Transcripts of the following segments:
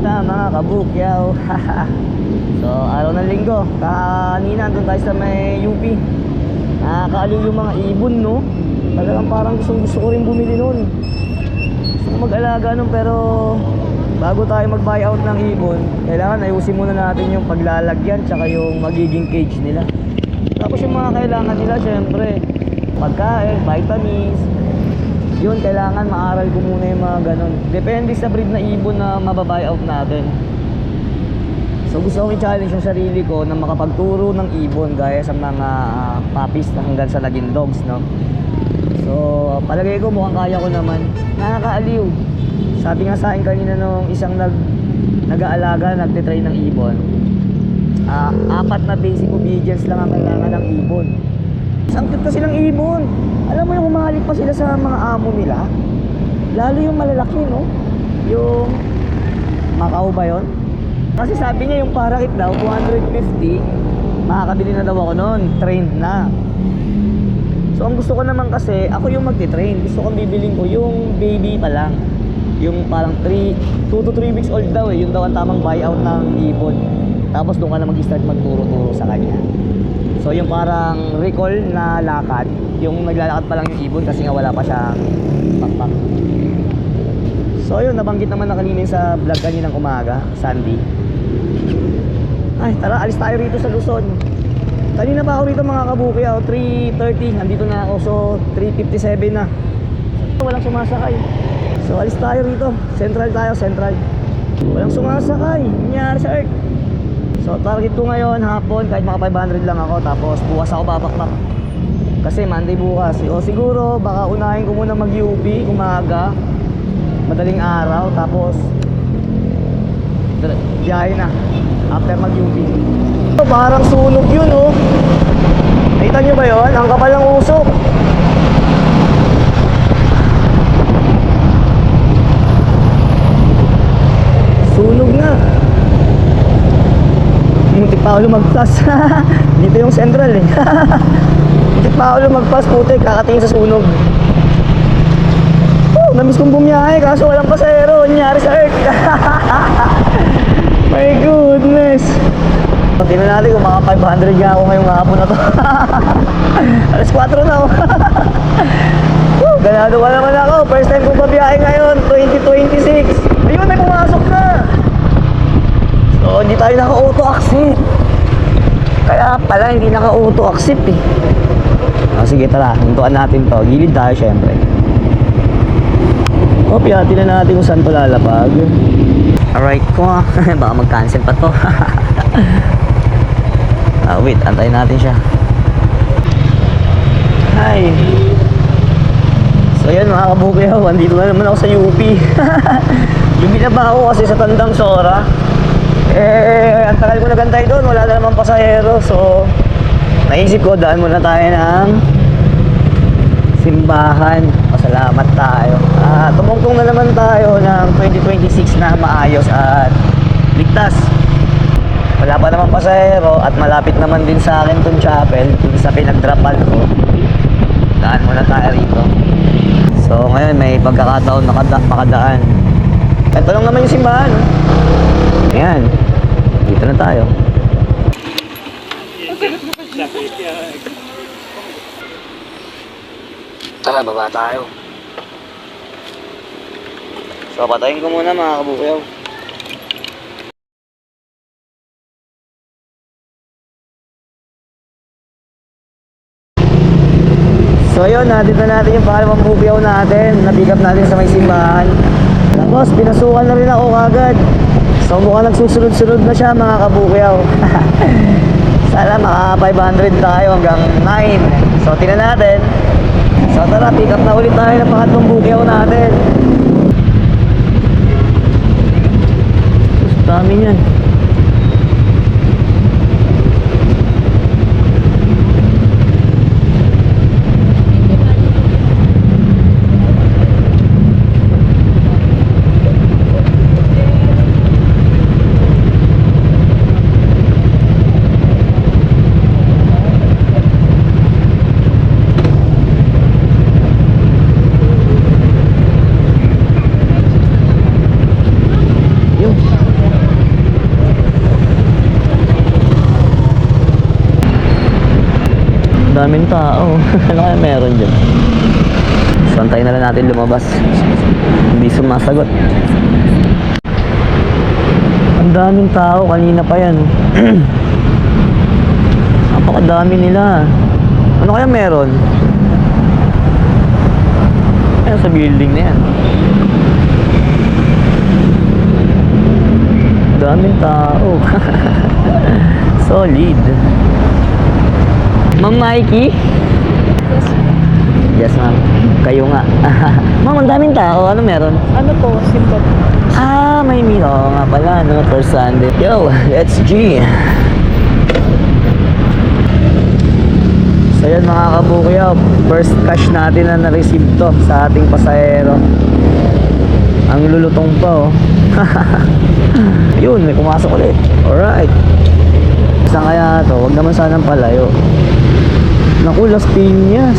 Kamusta mga kabukyaw? So, araw ng linggo. Kanina doon tayo sa may UP. Nakakaaliw yung mga ibon, no? Talagang parang gusto ko rin bumili nun. Gusto ko mag-alaga nun, pero bago tayo mag-buyout ng ibon, kailangan ayusin muna natin yung paglalagyan tsaka yung magiging cage nila. Tapos yung mga kailangan nila, syempre pagkain, vitamins. Yun, kailangan maaral ko muna yung mga ganun. Depende sa breed na ibon na mababuyout natin. So gusto kong i-challenge yung sarili ko na makapagturo ng ibon gaya sa mga puppies na hanggang sa naging dogs, no? So palagay ko mukhang kaya ko naman. Nakakaaliw. Sabi nga sa akin kanina nung isang nag-aalaga, nagtitrain ng ibon, 4 na basic obedience lang ang kailangan ng ibon. Ang cute kasi ng ibon. Alam mo yung humahalik pa sila sa mga amo nila. Lalo yung malalaki, no? Yung Macau ba yun? Kasi sabi niya yung parakit daw 250. Makakabili na daw ako noon. Trained na. So ang gusto ko naman kasi, ako yung magti-train. Gusto kong bibiling ko yung baby pa lang. Yung parang 2 to 3 weeks old daw eh. Yung daw ang tamang buyout ng ibon. Tapos doon ka na mag-start magturo-turo sa kanya. So yung parang recall na lakad, yung naglalakad pa lang yung ibon kasi nga wala pa siyang pakpak. So yun, nabanggit naman na kanina sa vlog kaninang umaga, Sunday. Ay tara, alis tayo rito sa Luzon. Kanina pa ako rito mga kabuki, 3:30, nandito na ako. So 3:57 na. Walang sumasakay. So alis tayo rito, Central tayo, Central. Walang sumasakay, nangyari sa Earth. So target ko ngayon hapon, kahit maka 500 lang ako, tapos bukas ako babakbak kasi Monday bukas. O siguro baka unahin ko muna mag-UP umaga, madaling araw, tapos biyahe na after mag-UP. So, parang sunog yun, oh. Nakita nyo ba yun? Ang kapal ng usok. Sunog na. Muntik pa ako lumagpas. Dito yung Central eh. Muntik pa ako lumagpas, putik, kakatingin sa sunog. Namiss kong bumiyahe kaso walang pasahero. Nangyari sa Earth. My goodness. Tingnan natin kung maka 500 nga ako ngayong hapon na to. Alas 4 na. Ganado ka naman ako. First time kong pabiyahe ngayon, 2026. Ayun, may pumasok na. So, hindi tayo naka-auto accept. Kaya pala hindi naka-auto accept eh. Sige, tara, hintuan natin to. Gilid tayo syempre. Piyatin na natin kung saan to lalapag. Alright ko nga. Baka mag-cancel pa to. Wait, antayin natin siya. Hi. So yan mga kabukyaw, andito na naman ako sa UP. Yung binaba ko kasi sa Tandang Sora, ang tagal ko nagantay doon, wala na naman pasahero. So naisip ko, daan muna tayo ng simbahan. Pasalamat tayo. Tumungtong na naman tayo ng 2026 na maayos at ligtas. Wala pa naman pasahero at malapit naman din sa akin itong chapel, dun sa pinag-dropan ko. Daan muna tayo rito. So ngayon may pagkakataon makadaan. Ito lang naman yung simbahan. Ayan, dito na tayo. Tara, baba tayo. So patayin ko muna mga kabukyaw. So yun, dito na natin yung pangalawang bukyaw natin. Na-pick up natin sa may simbahan. Tapos pinasukan na rin ako kagad. So mukhang nagsusunod-sunod na siya mga kabukyaw. Sana maka 500 tayo hanggang 9. So tingnan natin. So tara, pick up na ulit tayo ng pangatlong bukyaw natin. Dami niyan. Yun. daming tao. Ano kaya meron dyan? So, antayin na lang natin lumabas. Hindi sumasagot. Ang daming tao, kanina pa yan. Napakadami nila. Ano kaya meron? Ayan sa building na yan. Daming tao. Solid. Ma'am Mikey? Yes, ma'am. Kayo nga. Ma'am, ang daming tao. Ano meron? Ano po, simple. Ah, may meal. Oo nga pala, no? First Sunday. Yo, let's G. So yan mga kabukyo, first cash natin na na-receive to sa ating pasahero. Ang lulutong pa oh. Yun, may pumasok ulit. Alright. Saan kaya to? Huwag naman sanang palayo. Naku, Las Piñas.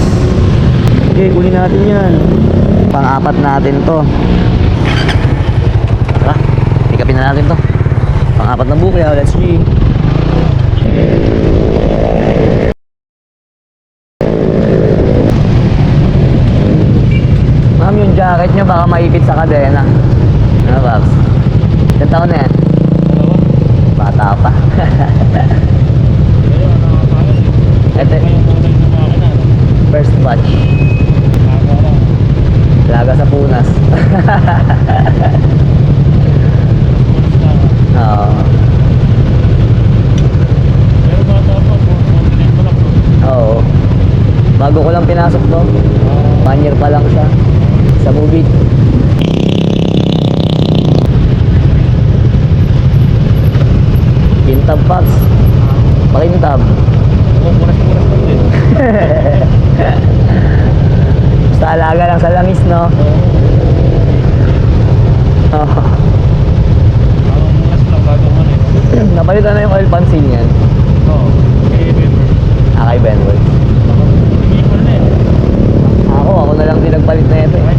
Okay, kunin natin yan. Pang-apat natin to. Tara, pick upin na natin to. Pang-apat na bukya, let's see. Ma'am, yung jacket nyo baka maipit sa kadena. Ano, Babs? Ilan taon na yan? Bata pa. Ito, first batch. Laga sa punas. Oo. Oo. Bago ko lang pinasok to. 1 year pa lang siya. Sa movie. Kintab, Paps. Pakintab. Basta alaga lang sa langis, no? Oo. Napalitan na yung oil pan seal yan. Kay Benwell. Ako na lang din nagpalit na ito eh.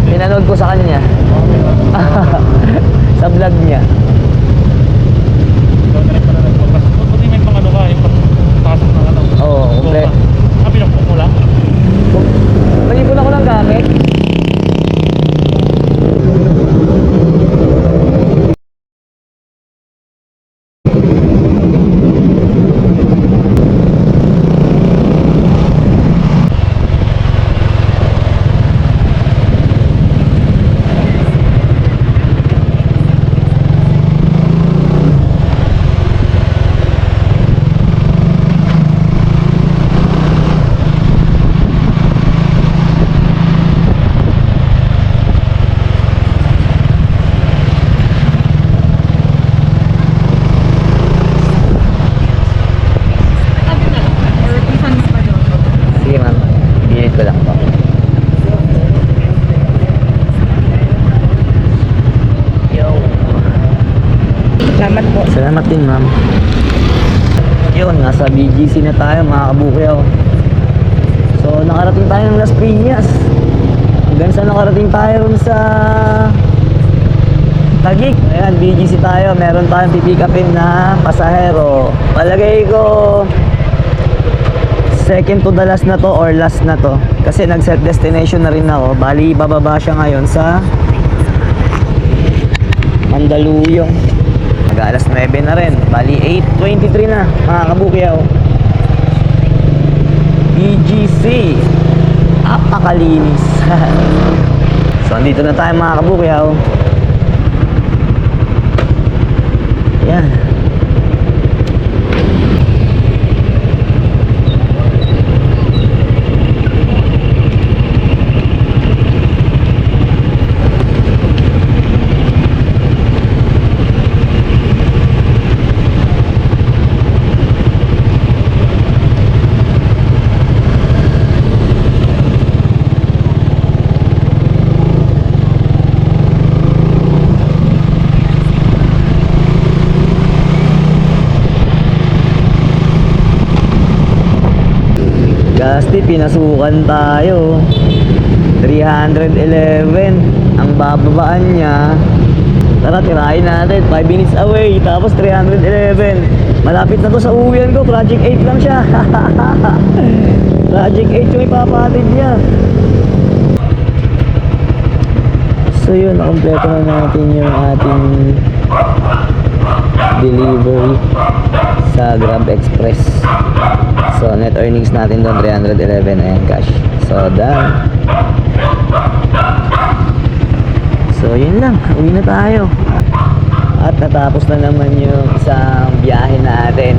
Pinanood ko sa kanya. Sa vlog niya. Oo, kumple. Pinapok mo lang? Malipon ako ng gamit. Sige ma'am, binit ko lang po. Yo. Salamat po. Salamat din ma'am. Yun, nasa BGC na tayo mga kabukyaw. So nakarating tayo ng Las Piñas. Hanggang sa nakarating tayo sa Taguig. Ayan, BGC tayo. Meron tayong pipick upin na pasahero. Palagay ko second to the last na to or last na to. Kasi nag-set destination na rin ako. Bali, bababa siya ngayon sa Mandaluyong. Mag-alas 9 na rin. Bali, 8:23 na mga kabukyaw. BGC. Apakalinis. So, andito na tayo mga kabukyaw. Yan. Gasti, pinasukan tayo. 311 ang bababaan niya. Tara, Tara, tirahin natin. 5 minutes away. Tapos 311. Malapit na to sa uwian ko. Project 8 lang siya. Project 8 yung ipapatid niya. So yun, nakompleto na natin yung ating delivery sa Grab Express. So net earnings natin doon 311. Ayan, cash. So done. So yun lang, uwi na tayo. At natapos na naman yung isang biyahe natin.